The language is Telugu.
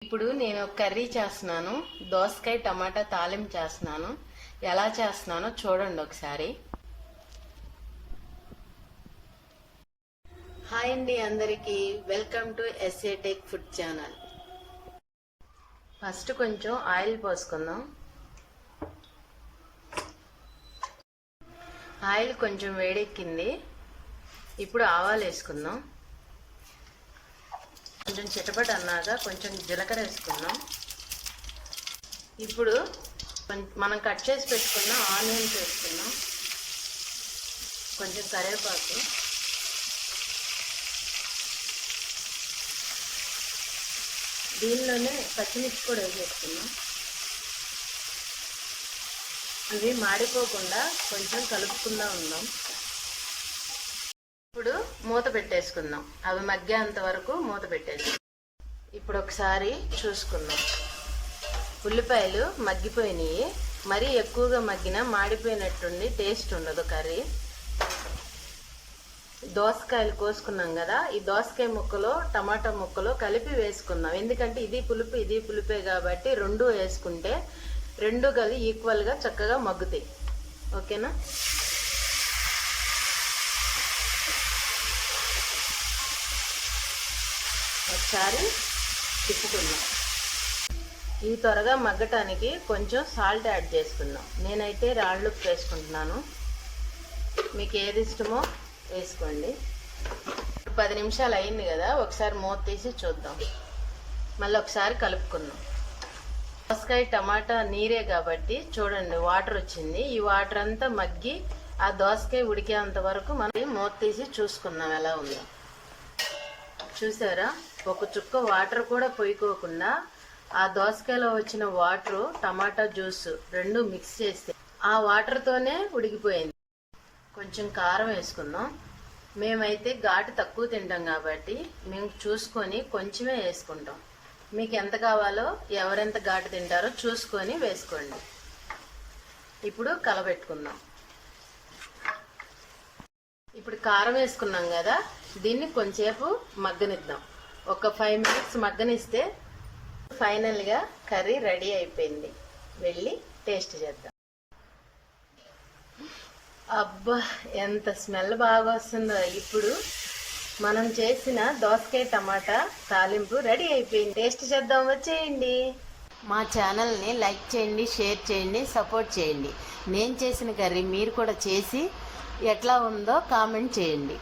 ఇప్పుడు నేను కర్రీ చేస్తున్నాను, దోసకాయ టమాటా తాలింపు చేస్తున్నాను. ఎలా చేస్తున్నానో చూడండి ఒకసారి. హాయ్ అండి అందరికీ, welcome to S A tech food channel. First కొంచెం ఆయిల్ పోసుకుందాం. ఆయిల్ కొంచెం వేడెక్కింది. ఇప్పుడు ఆవాలు వేసుకుందాం. కొంచెం చిటపట అన్నాక కొంచెం జీలకర్ర వేసుకుందాం. ఇప్పుడు మనం కట్ చేసి పెట్టుకున్న ఆనియన్స్ వేసుకుందాం. కొంచెం కరివేపాకు, దీనిలోనే పచ్చిమిర్చి కూడా వేసేసుకుందాం. ఇవి మాడిపోకుండా కొంచెం కలుపుకుందా ఉందాం. ఇప్పుడు మూత పెట్టేసుకుందాం. అవి మగ్గేంత వరకు మూత పెట్టేసుకుందాం. ఇప్పుడు ఒకసారి చూసుకుందాం. ఉల్లిపాయలు మగ్గిపోయినాయి. మరీ ఎక్కువగా మగ్గినా మాడిపోయినట్టుండి టేస్ట్ ఉండదు కర్రీ. దోసకాయలు కోసుకున్నాం కదా, ఈ దోసకాయ ముక్కలో టమాటా ముక్కలో కలిపి వేసుకుందాం. ఎందుకంటే ఇది పులుపు ఇది పులిపే కాబట్టి రెండు వేసుకుంటే రెండు కలిసి ఈక్వల్గా చక్కగా మగ్గుతాయి. ఓకేనా? ఒకసారి తిప్పుకుందాం. ఈ త్వరగా మగ్గటానికి కొంచెం సాల్ట్ యాడ్ చేసుకుందాం. నేనైతే రాళ్ళుప్పు వేసుకుంటున్నాను. మీకు ఏది ఇష్టమో వేసుకోండి. 10 నిమిషాలు అయింది కదా, ఒకసారి మూత తీసి చూద్దాం. మళ్ళీ ఒకసారి కలుపుకుందాం. దోసకాయ టమాటా నీరే కాబట్టి చూడండి వాటర్ వచ్చింది. ఈ వాటర్ అంతా మగ్గి ఆ దోసకాయ ఉడికేంత వరకు మనం మూత తీసి చూసుకుందాం ఎలా ఉందో. చూసారా, ఒక చుక్క వాటర్ కూడా పోయికోకుండా ఆ దోసకాయలో వచ్చిన వాటర్ టమాటా జ్యూస్ రెండు మిక్స్ చేస్తే ఆ వాటర్తోనే ఉడికిపోయింది. కొంచెం కారం వేసుకుందాం. మేమైతే ఘాటు తక్కువ తింటాం కాబట్టి మేము చూసుకొని కొంచెమే వేసుకుంటాం. మీకు ఎంత కావాలో ఎవరెంత ఘాటు తింటారో చూసుకొని వేసుకోండి. ఇప్పుడు కలబెట్టుకుందాం. ఇప్పుడు కారం వేసుకున్నాం కదా, దీన్ని కొంచెంసేపు మగ్గనిద్దాం. ఒక 5 మినిట్స్ మగ్గనిస్తే ఫైనల్గా కర్రీ రెడీ అయిపోయింది. వెళ్ళి టేస్ట్ చేద్దాం. అబ్బా, ఎంత స్మెల్ బాగా వస్తుందో. ఇప్పుడు మనం చేసిన దోసకాయ టమాటా తాలింపు రెడీ అయిపోయింది. టేస్ట్ చేద్దాం, వచ్చేయండి. మా ఛానల్ని లైక్ చేయండి, షేర్ చేయండి, సపోర్ట్ చేయండి. నేను చేసిన కర్రీ మీరు కూడా చేసి ఎట్లా ఉందో కామెంట్ చేయండి.